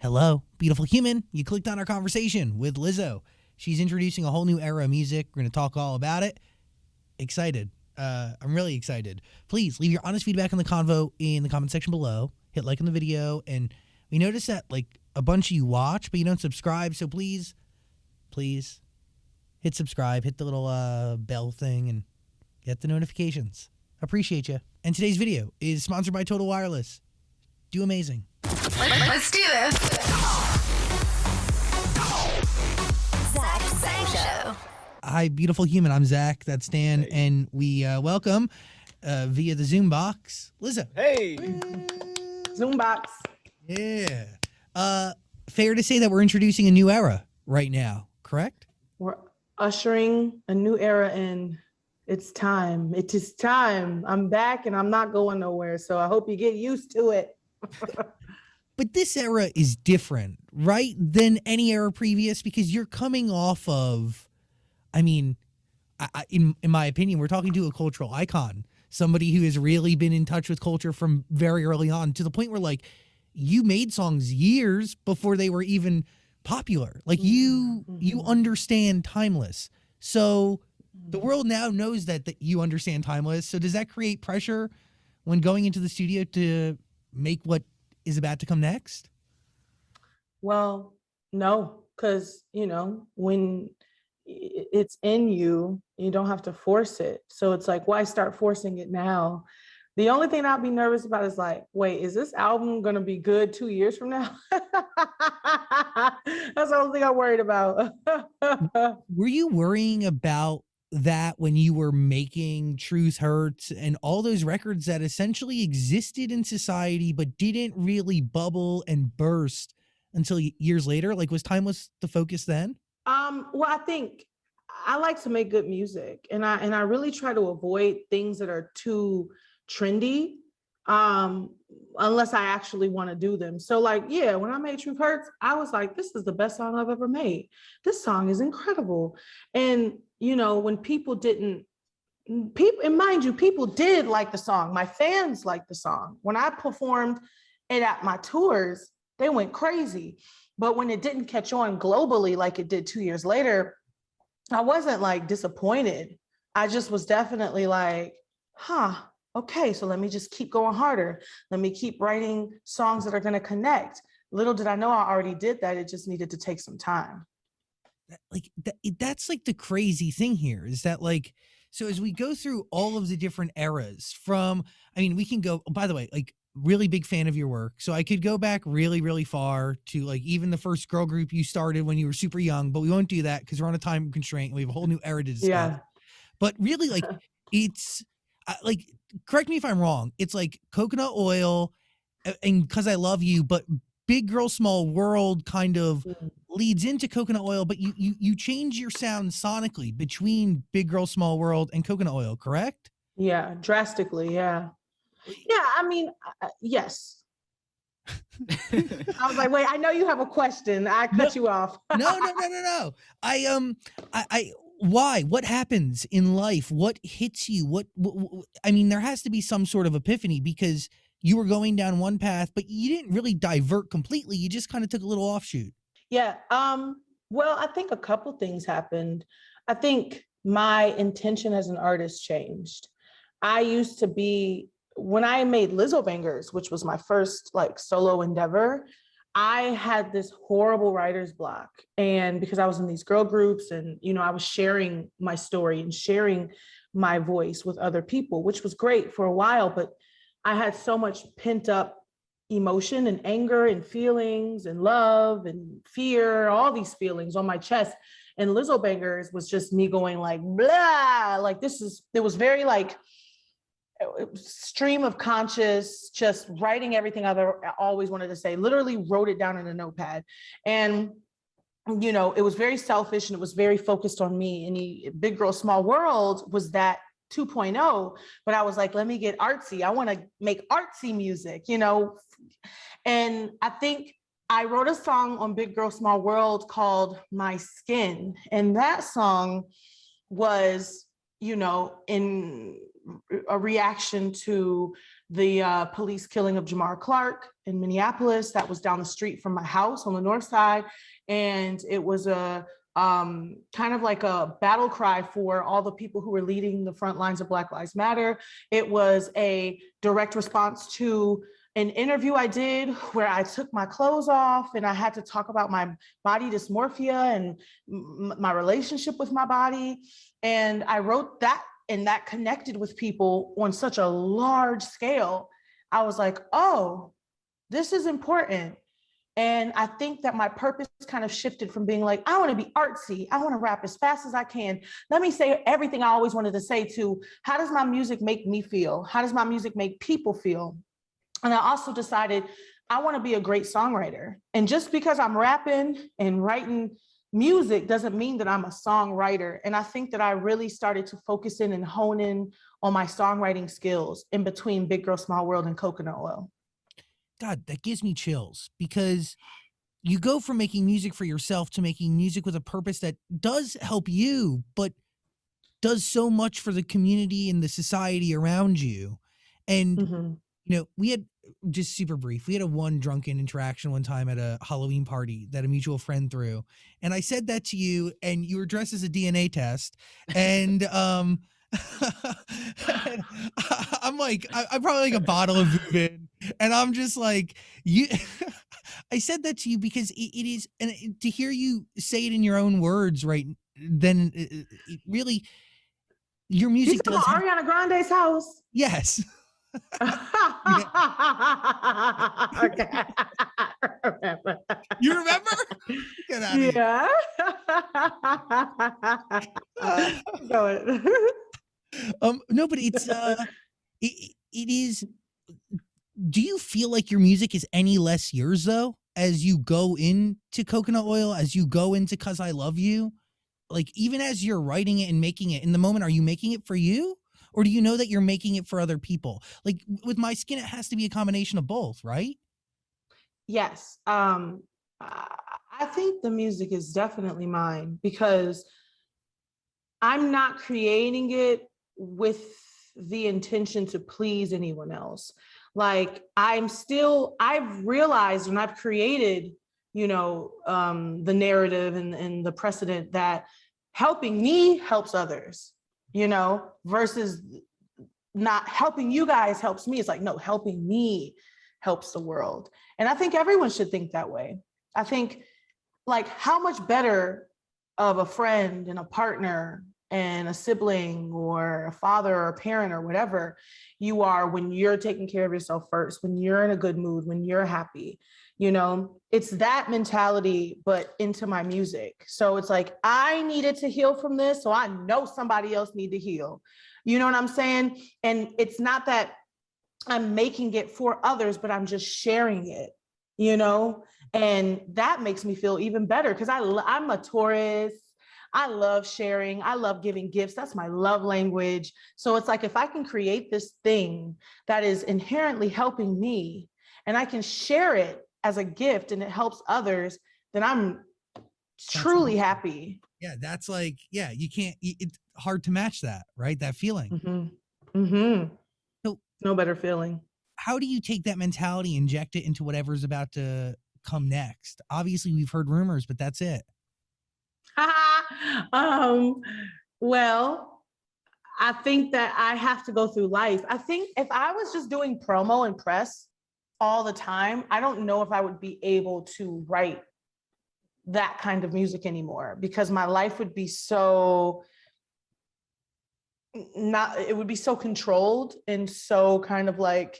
Hello, beautiful human. You clicked on our conversation with Lizzo. She's introducing a whole new era of music. We're going to talk all about it. Excited. I'm really excited. Please leave your honest feedback on the convo in the comment section below. Hit like on the video. And we noticed that like a bunch of you watch, but you don't subscribe. So please hit subscribe, hit the little bell thing and get the notifications. Appreciate you. And today's video is sponsored by Total Wireless. Do amazing. Let's do this. Zach Show. Hi, beautiful human. I'm Zach. That's Dan. Hey. And we welcome via the Zoom box, Lizzo. Hey. Zoom box. Yeah. Fair to say that we're introducing a new era right now, correct? We're ushering a new era in. It's time. It is time. I'm back and I'm not going nowhere. So I hope you get used to it. But this era is different, right, than any era previous because you're coming off of, in my opinion, we're talking to a cultural icon, somebody who has really been in touch with culture from very early on to the point where, like, you made songs years before they were even popular. Like, you understand timeless. So the world now knows that you understand timeless. So does that create pressure when going into the studio to make what is about to come next? Well, no, because, when it's in you, you don't have to force it. So it's like, why start forcing it now? The only thing I'll be nervous about is like, wait, is this album going to be good 2 years from now? That's the only thing I'm worried about. Were you worrying about that when you were making Truth Hurts and all those records that essentially existed in society but didn't really bubble and burst until years later? Like, was Timeless the focus then? Well, I think I like to make good music, and I really try to avoid things that are too trendy, unless I actually want to do them. So like, yeah, when I made Truth Hurts, I was like, this is the best song I've ever made. This song is incredible. And when people didn't, and mind you, people did like the song. My fans liked the song. When I performed it at my tours, they went crazy. But when it didn't catch on globally like it did 2 years later, I wasn't like disappointed. I just was definitely like, okay, so let me just keep going harder. Let me keep writing songs that are going to connect. Little did I know I already did that. It just needed to take some time. That's like the crazy thing here is that, like, so as we go through all of the different eras from, we can go, by the way, like, really big fan of your work. So I could go back really, really far to like even the first girl group you started when you were super young, but we won't do that because we're on a time constraint and we have a whole new era to discuss. Yeah. But really, like, it's like, correct me if I'm wrong. It's like Coconut Oil and Cause I Love You, but Big Girl Small World kind of leads into Coconut Oil, but you change your sound sonically between Big Girl Small World and Coconut Oil, correct? Yeah, drastically, yeah. Yeah, yes. I was like, wait, I know you have a question. I cut you off. No. Why? What happens in life? What hits you? There has to be some sort of epiphany because you were going down one path, but you didn't really divert completely. You just kind of took a little offshoot. Yeah. Well, I think a couple things happened. I think my intention as an artist changed. I used to be, when I made Lizzo Bangers, which was my first like solo endeavor, I had this horrible writer's block. And because I was in these girl groups and, I was sharing my story and sharing my voice with other people, which was great for a while, but I had so much pent up emotion and anger and feelings and love and fear, all these feelings on my chest. And Lizzo Bangers was just me going like, blah, like it was very like stream of conscious, just writing everything I always wanted to say, literally wrote it down in a notepad. And, it was very selfish and it was very focused on me. And Big Girl Small World was that 2.0, but I was like, let me get artsy. I want to make artsy music, And I think I wrote a song on Big Girl Small World called My Skin. And that song was, in a reaction to the police killing of Jamar Clark in Minneapolis. That was down the street from my house on the north side. And it was a kind of like a battle cry for all the people who were leading the front lines of Black Lives Matter. It was a direct response to an interview I did where I took my clothes off and I had to talk about my body dysmorphia and my relationship with my body. And I wrote that, and that connected with people on such a large scale. I was like, oh, this is important. And I think that my purpose kind of shifted from being like, I want to be artsy. I want to rap as fast as I can. Let me say everything I always wanted to say, to how does my music make me feel? How does my music make people feel? And I also decided I want to be a great songwriter. And just because I'm rapping and writing music doesn't mean that I'm a songwriter. And I think that I really started to focus in and hone in on my songwriting skills in between Big Girl Small World and Coconut Oil. God, that gives me chills, because you go from making music for yourself to making music with a purpose that does help you, but does so much for the community and the society around you. And, you know, we had, just super brief, we had a one drunken interaction one time at a Halloween party that a mutual friend threw. And I said that to you, and you were dressed as a DNA test. And, and I'm like, I'm probably like a bottle of Vuvin, and I'm just like, you. I said that to you because it is, and to hear you say it in your own words, right? Then it really, your music You does. Ariana Grande's house. Yes. Okay. You remember? Get out of yeah. Go no, but it's it is. Do you feel like your music is any less yours though, as you go into Coconut Oil, as you go into 'Cause I Love You? Like, even as you're writing it and making it in the moment, are you making it for you? Or do you know that you're making it for other people? Like with My Skin, it has to be a combination of both, right? Yes. I think the music is definitely mine, because I'm not creating it with the intention to please anyone else. Like, I've realized, and I've created, you know, the narrative and the precedent that helping me helps others, you know, versus not helping you guys helps me. It's like, no, helping me helps the world. And I think everyone should think that way. I think, like, how much better of a friend and a partner and a sibling or a father or a parent or whatever you are when you're taking care of yourself first, when you're in a good mood, when you're happy, you know, it's that mentality, but into my music. So it's like, I needed to heal from this, so I know somebody else need to heal. You know what I'm saying? And it's not that I'm making it for others, but I'm just sharing it, you know? And that makes me feel even better, because I'm a Taurus. I love sharing. I love giving gifts. That's my love language. So it's like, if I can create this thing that is inherently helping me and I can share it as a gift and it helps others, then I'm truly happy. Yeah, that's like, yeah, you can't, it's hard to match that, right? That feeling. So, no better feeling. How do you take that mentality, inject it into whatever's about to come next? Obviously, we've heard rumors, but that's it. Well, I think that I have to go through life. I think if I was just doing promo and press all the time, I don't know if I would be able to write that kind of music anymore, because my life would be so it would be so controlled and so kind of like,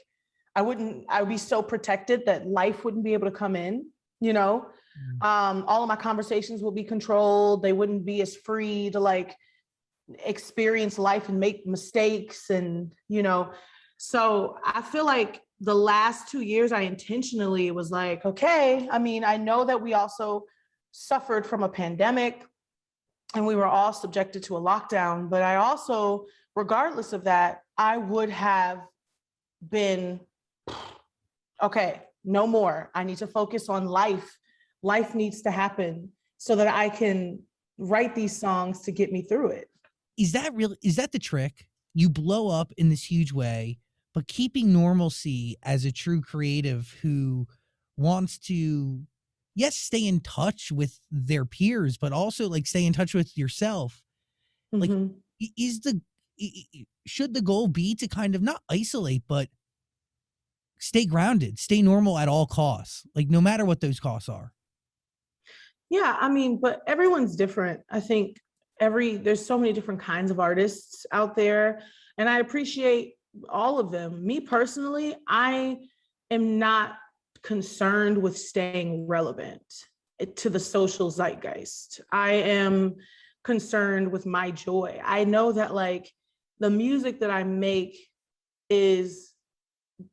I would be so protected that life wouldn't be able to come in, you know? All of my conversations will be controlled. They wouldn't be as free to like experience life and make mistakes, and, you know, so I feel like the last 2 years I intentionally was like, okay, I mean, I know that we also suffered from a pandemic and we were all subjected to a lockdown, but I also, regardless of that, I would have been, okay, no more. I need to focus on life. Life needs to happen so that I can write these songs to get me through it. Is that the trick? You blow up in this huge way, but keeping normalcy as a true creative who wants to, yes, stay in touch with their peers, but also like stay in touch with yourself. Like, Mhm. should the goal be to kind of not isolate, but stay grounded, stay normal at all costs, like no matter what those costs are? Yeah, I mean, but everyone's different. I think there's so many different kinds of artists out there, and I appreciate all of them. Me personally, I am not concerned with staying relevant to the social zeitgeist. I am concerned with my joy. I know that like the music that I make is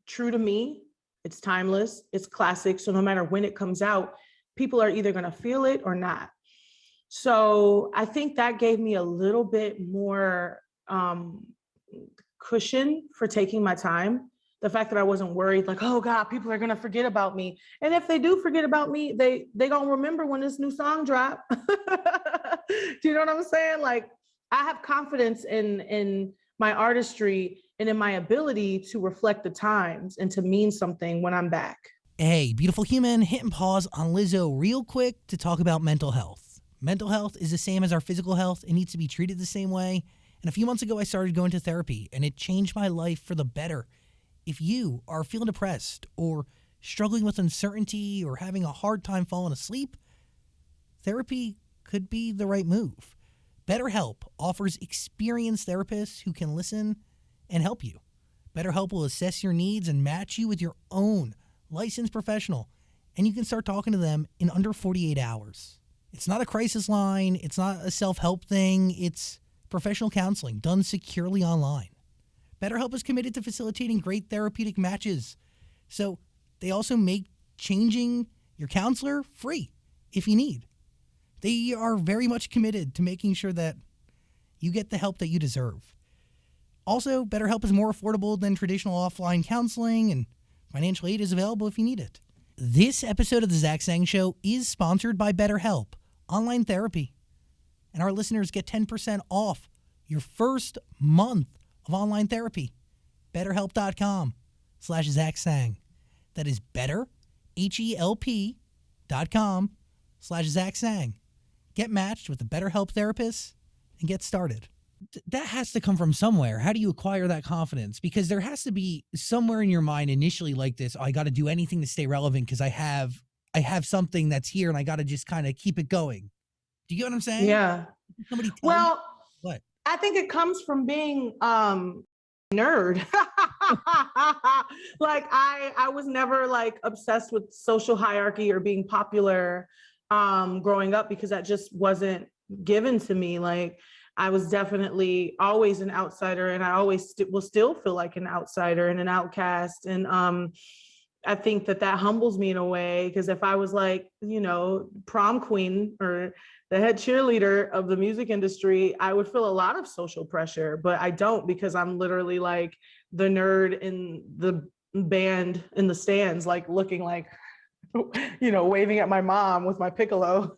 true to me. It's timeless, it's classic. So no matter when it comes out, people are either going to feel it or not. So I think that gave me a little bit more cushion for taking my time. The fact that I wasn't worried, like, oh God, people are gonna forget about me. And if they do forget about me, they gonna remember when this new song drop. Do you know what I'm saying? Like, I have confidence in my artistry and in my ability to reflect the times and to mean something when I'm back. Hey, beautiful human, hitting pause on Lizzo real quick to talk about mental health. Mental health is the same as our physical health. It needs to be treated the same way. And a few months ago, I started going to therapy, and it changed my life for the better. If you are feeling depressed or struggling with uncertainty or having a hard time falling asleep, therapy could be the right move. BetterHelp offers experienced therapists who can listen and help you. BetterHelp will assess your needs and match you with your own licensed professional, and you can start talking to them in under 48 hours. It's not a crisis line. It's not a self-help thing. It's professional counseling done securely online. BetterHelp is committed to facilitating great therapeutic matches. So they also make changing your counselor free if you need. They are very much committed to making sure that you get the help that you deserve. Also, BetterHelp is more affordable than traditional offline counseling, and financial aid is available if you need it. This episode of The Zach Sang Show is sponsored by BetterHelp, online therapy. And our listeners get 10% off your first month of online therapy. BetterHelp.com/Zach Sang. That is better, HELP.com/Zach Sang. Get matched with a BetterHelp therapist and get started. That has to come from somewhere. How do you acquire that confidence? Because there has to be somewhere in your mind initially like this, oh, I got to do anything to stay relevant because I have something that's here and I got to just kind of keep it going. Do you get what I'm saying? Yeah. Somebody tell you Well, what? I think it comes from being nerd. Like I was never like obsessed with social hierarchy or being popular growing up because that just wasn't given to me. Like I was definitely always an outsider, and I always will still feel like an outsider and an outcast. And I think that humbles me in a way, because if I was like, you know, prom queen or the head cheerleader of the music industry, I would feel a lot of social pressure, but I don't, because I'm literally like the nerd in the band in the stands, like looking like, you know, waving at my mom with my piccolo.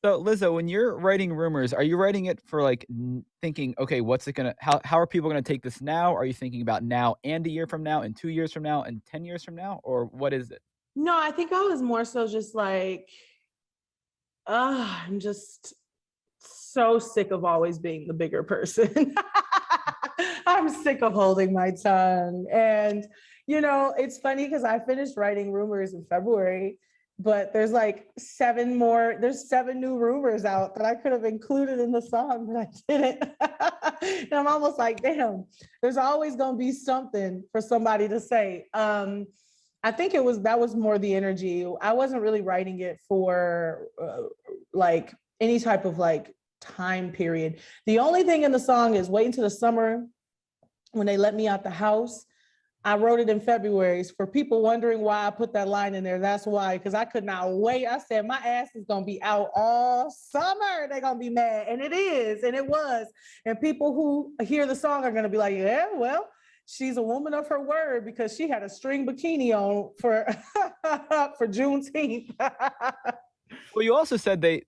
So Lizzo, when you're writing rumors, are you writing it for like thinking, okay, what's it gonna, how are people gonna take this now? Are you thinking about now and a year from now and 2 years from now and 10 years from now? Or what is it? No, I think I was more so just like, I'm just so sick of always being the bigger person. I'm sick of holding my tongue. And, you know, it's funny because I finished writing rumors in February, but there's like 7 new rumors out that I could have included in the song, but I didn't. And I'm almost like, damn, there's always going to be something for somebody to say. I think that was more the energy. I wasn't really writing it for like any type of like time period. The only thing in the song is wait until the summer when they let me out the house. I wrote it in February. For people wondering why I put that line in there, that's why, because I could not wait. I said, my ass is going to be out all summer. They're going to be mad. And it is, and it was. And people who hear the song are going to be like, yeah, well, she's a woman of her word, because she had a string bikini on for for Juneteenth. Well, you also said they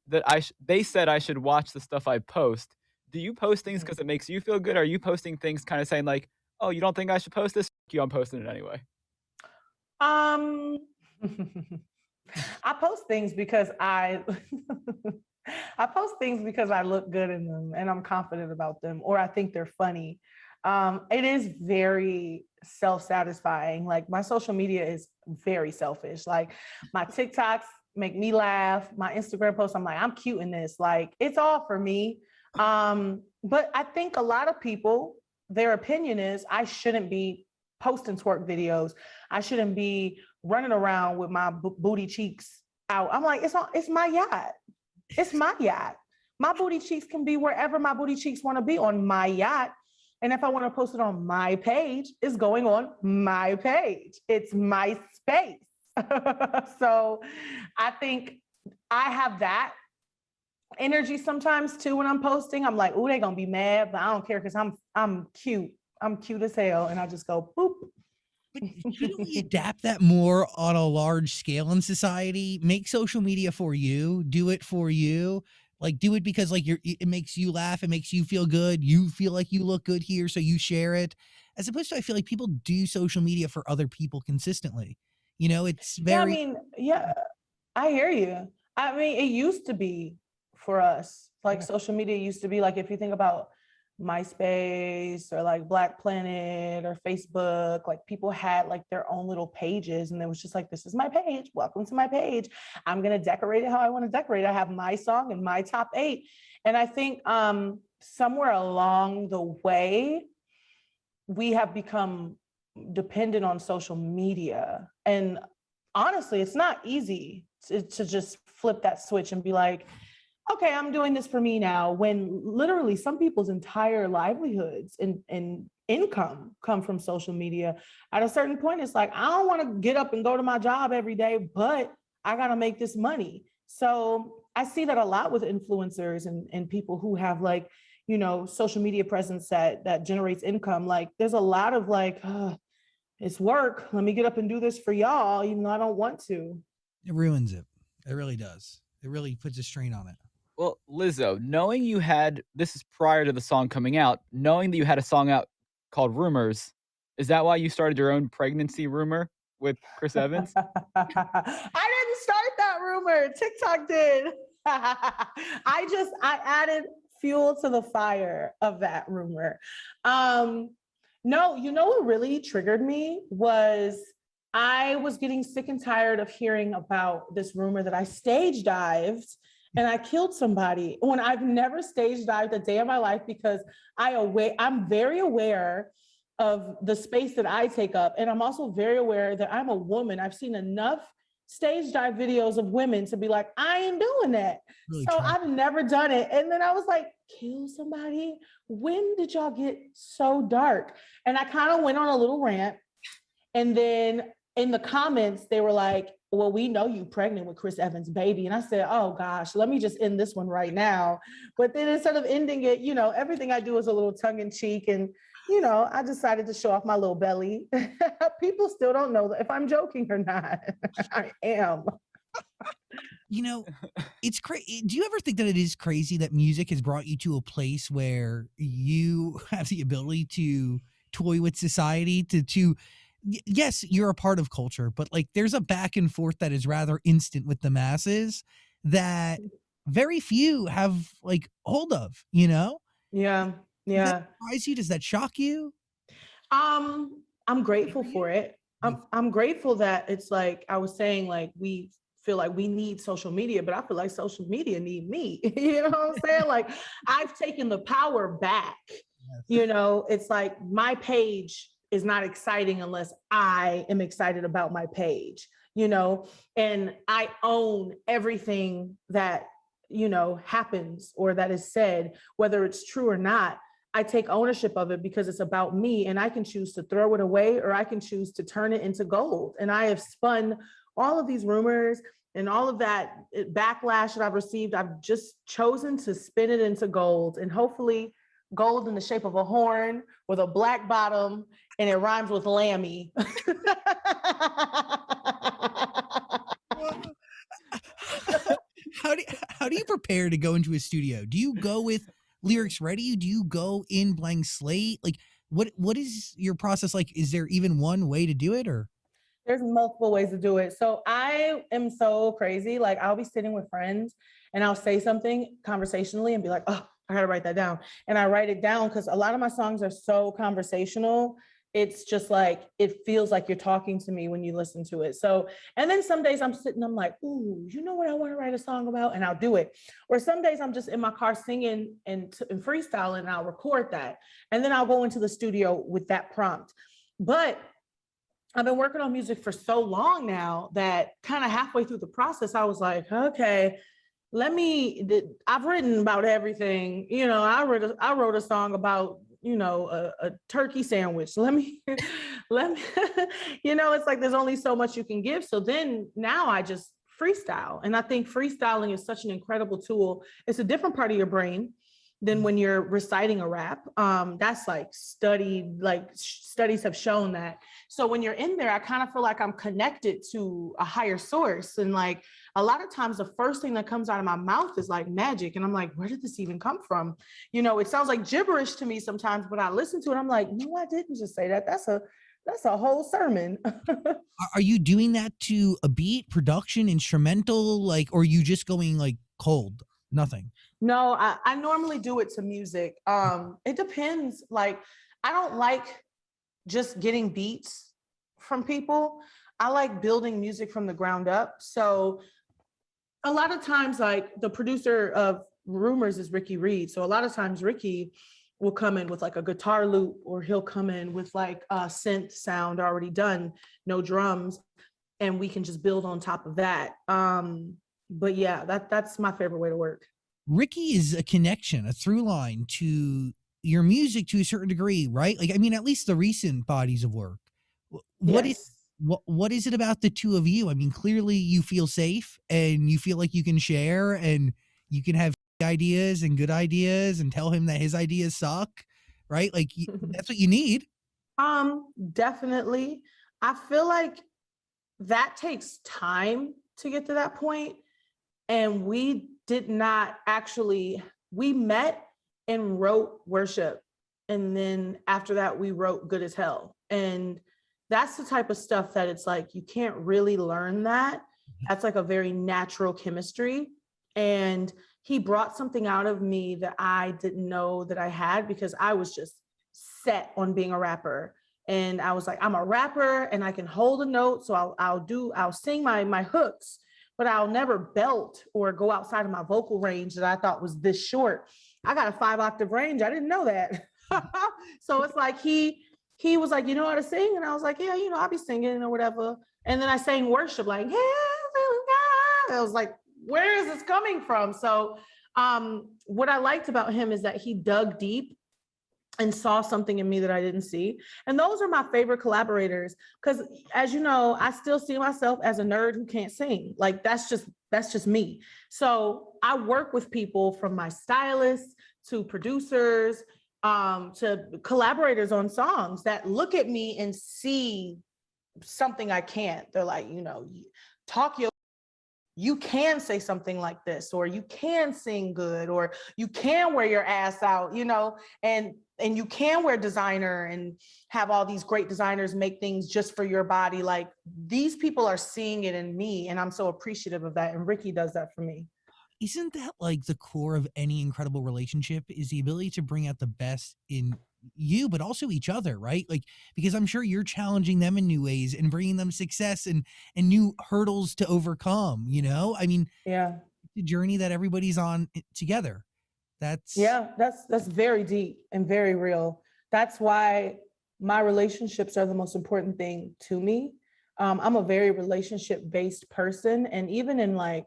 said I should watch the stuff I post. do you post things because it makes you feel good? Or are you posting things kind of saying like, oh, you don't think I should post this? F you, I'm posting it anyway. Um, I post things because I post things because I look good in them and I'm confident about them, or I think they're funny. It is very self-satisfying. Like my social media is very selfish. Like my TikToks make me laugh. My Instagram posts, I'm like, I'm cute in this. Like it's all for me. But I think a lot of people, their opinion is I shouldn't be posting twerk videos. I shouldn't be running around with my booty cheeks out. I'm like, it's my yacht. It's my yacht. My booty cheeks can be wherever my booty cheeks want to be on my yacht. And if I want to post it on my page, it's going on my page. It's my space. So I think I have that energy sometimes too when I'm posting. I'm like, oh, they're gonna be mad, but I don't care because I'm cute. I'm cute as hell. And I just go boop. But shouldn't we adapt that more on a large scale in society? Make social media for you, do it for you. Like do it because like it makes you laugh, it makes you feel good. You feel like you look good here, so you share it. As opposed to I feel like people do social media for other people consistently. You know, it's Yeah, I very mean, yeah, I hear you. I mean, it used to be for us, like social media used to be like, if you think about MySpace or like Black Planet or Facebook, like people had like their own little pages and it was just like, this is my page. Welcome to my page. I'm going to decorate it how I want to decorate. I have my song and my top 8. And I think somewhere along the way, we have become dependent on social media. And honestly, it's not easy to just flip that switch and be like, okay, I'm doing this for me now, when literally some people's entire livelihoods and income come from social media. At a certain point, it's like, I don't want to get up and go to my job every day, but I got to make this money. So I see that a lot with influencers and people who have like, you know, social media presence that generates income. Like there's a lot of like, it's work. Let me get up and do this for y'all, even though I don't want to. it ruins it. It really does. It really puts a strain on it. Well, Lizzo, knowing you had, this is prior to the song coming out, knowing that you had a song out called Rumors, is that why you started your own pregnancy rumor with Chris Evans? I didn't start that rumor. TikTok did. I added fuel to the fire of that rumor. No, you know what really triggered me was I was getting sick and tired of hearing about this rumor that I stage dived and I killed somebody when I've never stage dived a day of my life, because I'm very aware of the space that I take up. And I'm also very aware that I'm a woman. I've seen enough stage dive videos of women to be like, I ain't doing that. Really So try. I've never done it. And then I was like, kill somebody? When did y'all get so dark? And I kind of went on a little rant. And then in the comments, they were like, well, we know you pregnant with Chris Evans' baby. And I said, oh gosh, let me just end this one right now. But then instead of ending it, you know, everything I do is a little tongue in cheek. And, you know, I decided to show off my little belly. People still don't know if I'm joking or not. I am. You know, it's crazy. Do you ever think that it is crazy that music has brought you to a place where you have the ability to toy with society, yes, you're a part of culture, but like there's a back and forth that is rather instant with the masses that very few have like hold of, you know? Yeah. Does Yeah. that surprise you? Does that shock you? I'm grateful for it. I'm grateful that it's like I was saying, like we feel like we need social media, but I feel like social media need me. You know what I'm saying? Like I've taken the power back. Yes. You know, it's like my page is not exciting unless I am excited about my page, you know, and I own everything that, you know, happens or that is said, whether it's true or not. I take ownership of it because it's about me, and I can choose to throw it away or I can choose to turn it into gold. And I have spun all of these rumors and all of that backlash that I've received. I've just chosen to spin it into gold, and hopefully gold in the shape of a horn with a black bottom, and it rhymes with Lammy. How do you prepare to go into a studio? Do you go with lyrics ready? Do you go in blank slate? Like, what is your process like? Is there even one way to do it, or? There's multiple ways to do it. So I am so crazy. Like I'll be sitting with friends and I'll say something conversationally and be like, oh, I gotta write that down. And I write it down because a lot of my songs are so conversational. It's just like, it feels like you're talking to me when you listen to it. So, and then some days I'm sitting, I'm like, ooh, you know what I want to write a song about? And I'll do it. Or some days I'm just in my car singing and freestyling and I'll record that. And then I'll go into the studio with that prompt. But I've been working on music for so long now that kind of halfway through the process, I was like, okay, I've written about everything. You know, I wrote a song about, you know, a turkey sandwich. Let me, you know, it's like, there's only so much you can give. So then now I just freestyle. And I think freestyling is such an incredible tool. It's a different part of your brain than when you're reciting a rap. That's like studied, like studies have shown that. So when you're in there, I kind of feel like I'm connected to a higher source. And like a lot of times the first thing that comes out of my mouth is like magic. And I'm like, where did this even come from? You know, it sounds like gibberish to me sometimes, but I listen to it, I'm like, no, I didn't just say that. That's a whole sermon. Are you doing that to a beat, production, instrumental, like, or are you just going like cold? Nothing. No, I normally do it to music. It depends. Like, I don't like just getting beats from people. I like building music from the ground up. So a lot of times, like the producer of Rumors is Ricky Reed. So a lot of times Ricky will come in with like a guitar loop, or he'll come in with like a synth sound already done, no drums, and we can just build on top of that. But yeah, that's my favorite way to work. Ricky is a connection, a through line to your music to a certain degree, right? Like, I mean, at least the recent bodies of work. What is Yes. what is it about the two of you? I mean, clearly you feel safe and you feel like you can share and you can have ideas and good ideas and tell him that his ideas suck, right? Like that's what you need. Definitely. I feel like that takes time to get to that point. And we did not actually, we met and wrote Worship. And then after that, we wrote Good as Hell. And that's the type of stuff that it's like, you can't really learn that. That's like a very natural chemistry. And he brought something out of me that I didn't know that I had, because I was just set on being a rapper. And I was like, I'm a rapper and I can hold a note. So I'll sing my hooks, but I'll never belt or go outside of my vocal range that I thought was this short. I got a 5-octave range. I didn't know that. So it's like, he was like, you know how to sing? And I was like, yeah, you know, I'll be singing or whatever. And then I sang Worship, like, yeah. I was like, where is this coming from? So what I liked about him is that he dug deep and saw something in me that I didn't see. And those are my favorite collaborators, because as you know, I still see myself as a nerd who can't sing. Like that's just me. So I work with people, from my stylists to producers, to collaborators on songs, that look at me and see something I can't. They're like, you know, you can say something like this, or you can sing good, or you can wear your ass out, you know, and you can wear designer and have all these great designers make things just for your body. Like, these people are seeing it in me, and I'm so appreciative of that. And Ricky does that for me. Isn't that like the core of any incredible relationship, is the ability to bring out the best in you, but also each other, right? Like, because I'm sure you're challenging them in new ways and bringing them success and new hurdles to overcome, you know? I mean, Yeah. the journey that everybody's on together. That's Yeah, that's very deep and very real. That's why my relationships are the most important thing to me. I'm a very relationship-based person. And even in like,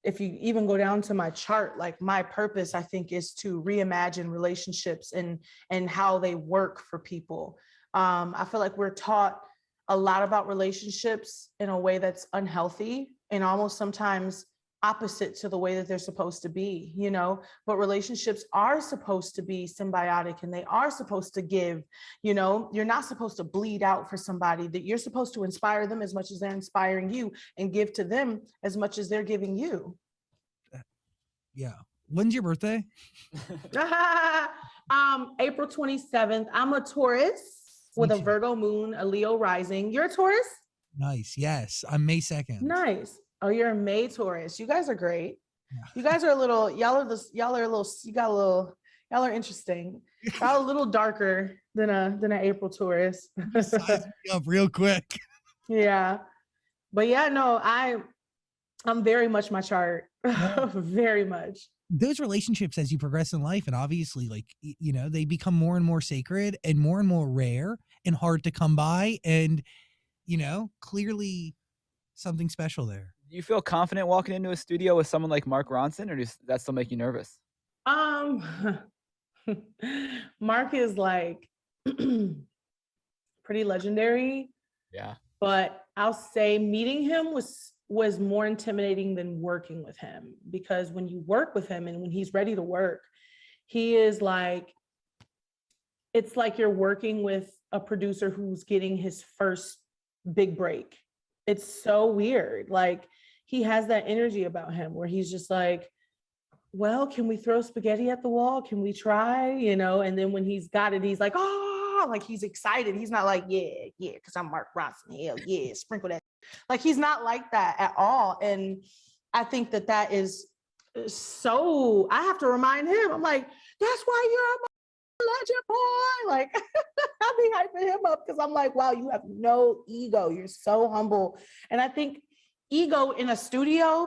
if you even go down to my chart, like my purpose, I think, is to reimagine relationships and how they work for people. I feel like we're taught a lot about relationships in a way that's unhealthy and almost sometimes opposite to the way that they're supposed to be, you know, but relationships are supposed to be symbiotic, and they are supposed to give. You know, you're not supposed to bleed out for somebody, that you're supposed to inspire them as much as they're inspiring you, and give to them as much as they're giving you. yeah. When's your birthday? April 27th. I'm a Taurus with Me a too. Virgo moon, a Leo rising. You're a Taurus? Nice. Yes. I'm May 2nd. Nice. Oh, you're a May Taurus. You guys are great. Yeah. You guys are a little, y'all are interesting. Y'all a little darker than an April Taurus. You sized me up real quick. Yeah. But yeah, no, I'm very much my chart. Yeah. Very much. Those relationships as you progress in life, and obviously like, you know, they become more and more sacred and more rare and hard to come by. And, you know, clearly something special there. Do you feel confident walking into a studio with someone like Mark Ronson, or does that still make you nervous? Mark is like pretty legendary. Yeah. But I'll say meeting him was more intimidating than working with him, because when you work with him and when he's ready to work, he is like, it's like you're working with a producer who's getting his first big break. It's so weird. Like, he has that energy about him where he's just like, well, can we throw spaghetti at the wall? Can we try? You know, and then when he's got it, he's like, oh, like he's excited. He's not like, yeah, because I'm Mark Ronson. Hell yeah, sprinkle that. Like, he's not like that at all. And I think that is so, I have to remind him. I'm like, that's why you're a legend, boy. Like, I be hyping him up because I'm like, wow, you have no ego. You're so humble. And I think ego in a studio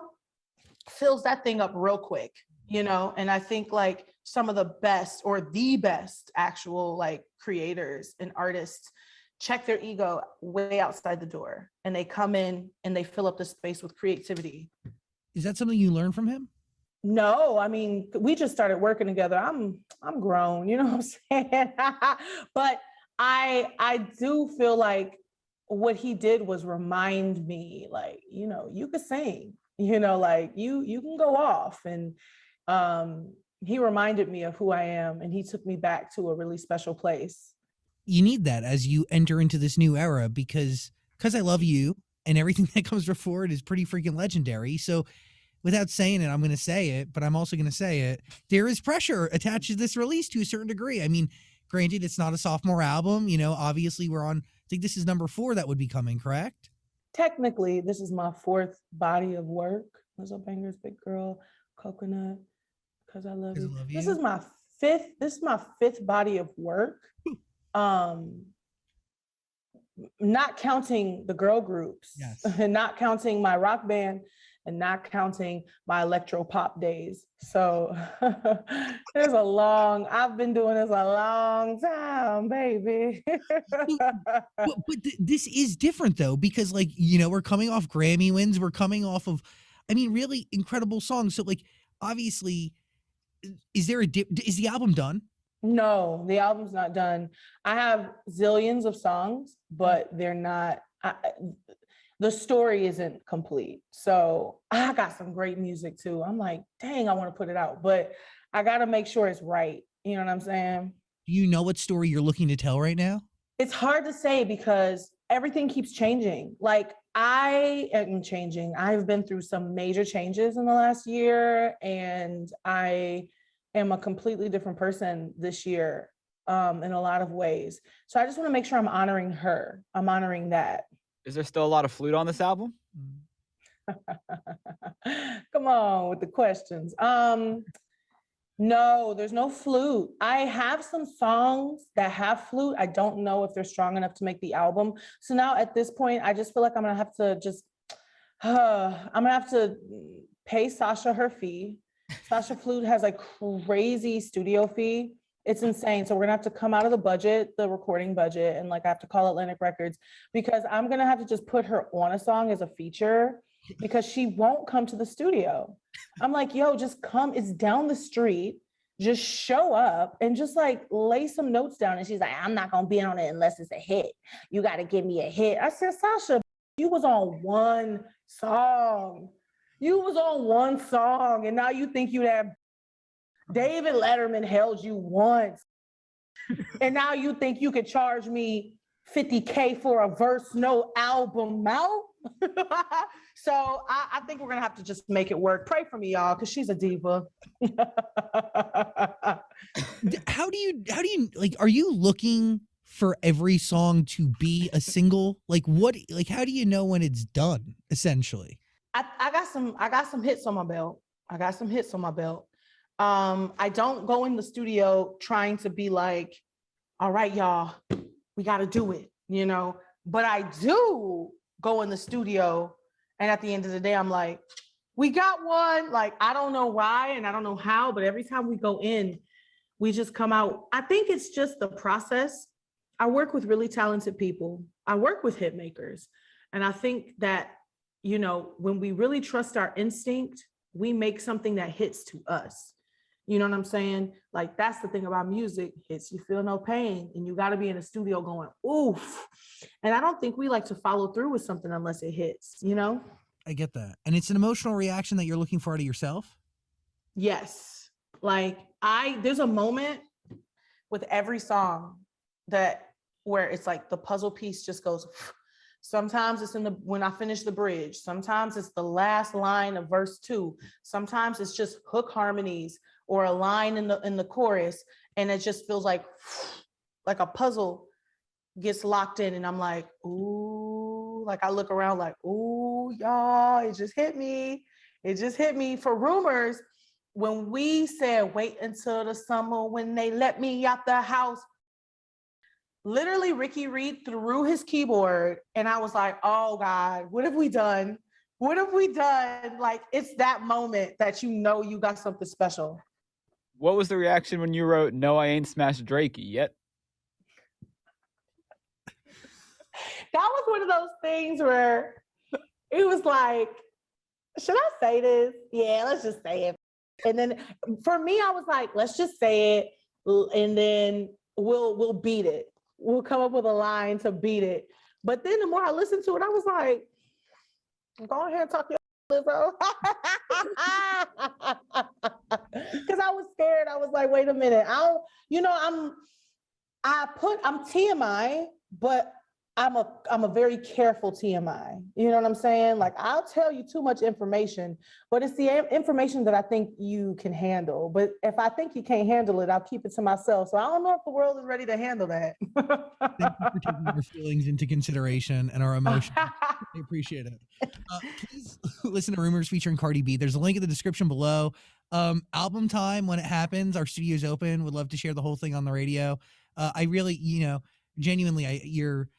fills that thing up real quick, you know? And I think like some of the best or the best actual like creators and artists check their ego way outside the door, and they come in and they fill up the space with creativity. Is that something you learned from him? No, I mean, we just started working together. I'm grown, you know what I'm saying? But I do feel like what he did was remind me, like, you know, you could sing, you know, like you can go off. And he reminded me of who I am, and he took me back to a really special place. You need that as you enter into this new era, because I love you and everything that comes before it is pretty freaking legendary. So without saying it, I'm going to say it, but I'm also going to say it. There is pressure attached to this release to a certain degree. I mean, granted, it's not a sophomore album. You know, obviously we're on, I think this is number 4 that would be coming, correct? Technically, this is my 4th body of work. Lizzo Bangers, Big Girl, Coconut, Cause I Love You. This is my 5th body of work. Not counting the girl groups, yes, and not counting my rock band, and not counting my electro pop days. So I've been doing this a long time, baby. but this is different though, because like, you know, we're coming off Grammy wins. We're coming off of, I mean, really incredible songs. So like, obviously, is the album done? No, the album's not done. I have zillions of songs, but they're not, the story isn't complete. So I got some great music too. I'm like, dang, I want to put it out, but I got to make sure it's right. You know what I'm saying? Do you know what story you're looking to tell right now? It's hard to say because everything keeps changing. Like, I am changing. I've been through some major changes in the last year, and I am a completely different person this year in a lot of ways. So I just want to make sure I'm honoring her. I'm honoring that. Is there still a lot of flute on this album? Come on with the questions. No, there's no flute. I have some songs that have flute. I don't know if they're strong enough to make the album. So now at this point, I just feel like I'm gonna have to pay Sasha her fee. Sasha Flute has a crazy studio fee. It's insane. So we're gonna have to come out of the recording budget, and like I have to call Atlantic Records, because I'm gonna have to just put her on a song as a feature, because she won't come to the studio. I'm like, yo, just come. It's down the street. Just show up and just like lay some notes down. And she's like, I'm not gonna be on it unless it's a hit. You gotta give me a hit. I said, Sasha, you was on one song. You was on one song, and now you think you that David Letterman held you once. And now you think you could charge me 50K for a verse, no album out. So I think we're gonna have to just make it work. Pray for me, y'all, because she's a diva. How do you like, are you looking for every song to be a single? Like how do you know when it's done, essentially? I got some hits on my belt. I don't go in the studio trying to be like, all right, y'all, we got to do it, but I do go in the studio. And at the end of the day, I'm like, we got one. Like, I don't know why and I don't know how, but every time we go in, we just come out. I think it's just the process. I work with really talented people. I work with hit makers. And I think that, when we really trust our instinct, we make something that hits to us. You know what I'm saying? Like, that's the thing about music. Hits, you feel no pain. And you got to be in a studio going, oof. And I don't think we like to follow through with something unless it hits, I get that. And it's an emotional reaction that you're looking for out of yourself? Yes. Like, there's a moment with every song where it's like the puzzle piece just goes. Sometimes it's when I finish the bridge. Sometimes it's the last line of verse 2. Sometimes it's just hook harmonies or a line in the chorus, and it just feels like a puzzle gets locked in, and I'm like, ooh, like I look around like, ooh, y'all, it just hit me. For Rumors, when we said wait until the summer when they let me out the house, literally Ricky Reed threw his keyboard and I was like, oh God, what have we done? Like, it's that moment that you got something special. What was the reaction when you wrote, "No, I ain't smashed Drake yet"? That was one of those things where it was like, should I say this? Yeah, let's just say it. And then for me, I was like, let's just say it, and then we'll beat it. We'll come up with a line to beat it. But then the more I listened to it, I was like, go ahead and talk your Lizzo. Because I was scared. I was like, wait a minute. I'm TMI, but I'm a very careful TMI. You know what I'm saying? Like, I'll tell you too much information, but it's the information that I think you can handle. But if I think you can't handle it, I'll keep it to myself. So I don't know if the world is ready to handle that. Thank you for taking our feelings into consideration and our emotions. I appreciate it. Please listen to Rumors featuring Cardi B. There's a link in the description below. Album time, when it happens, our studio's open. Would love to share the whole thing on the radio. I really, genuinely, you're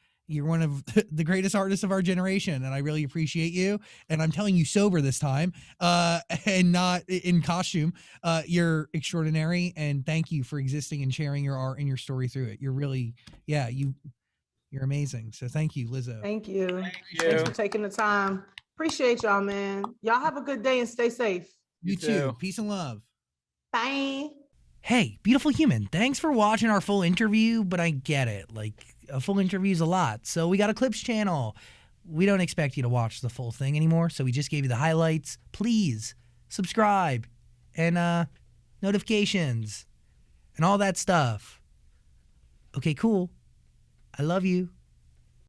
one of the greatest artists of our generation, and I really appreciate you. And I'm telling you sober this time, and not in costume. You're extraordinary, and thank you for existing and sharing your art and your story through it. You're really, you're amazing. So thank you, Lizzo. Thank you. Thanks for taking the time. Appreciate y'all, man. Y'all have a good day and stay safe. You too. Peace and love. Bye. Hey, beautiful human. Thanks for watching our full interview, but I get it. Like, a full interview is a lot. So we got a clips channel. We don't expect you to watch the full thing anymore, so we just gave you the highlights. Please subscribe and notifications and all that stuff. Okay, cool. I love you.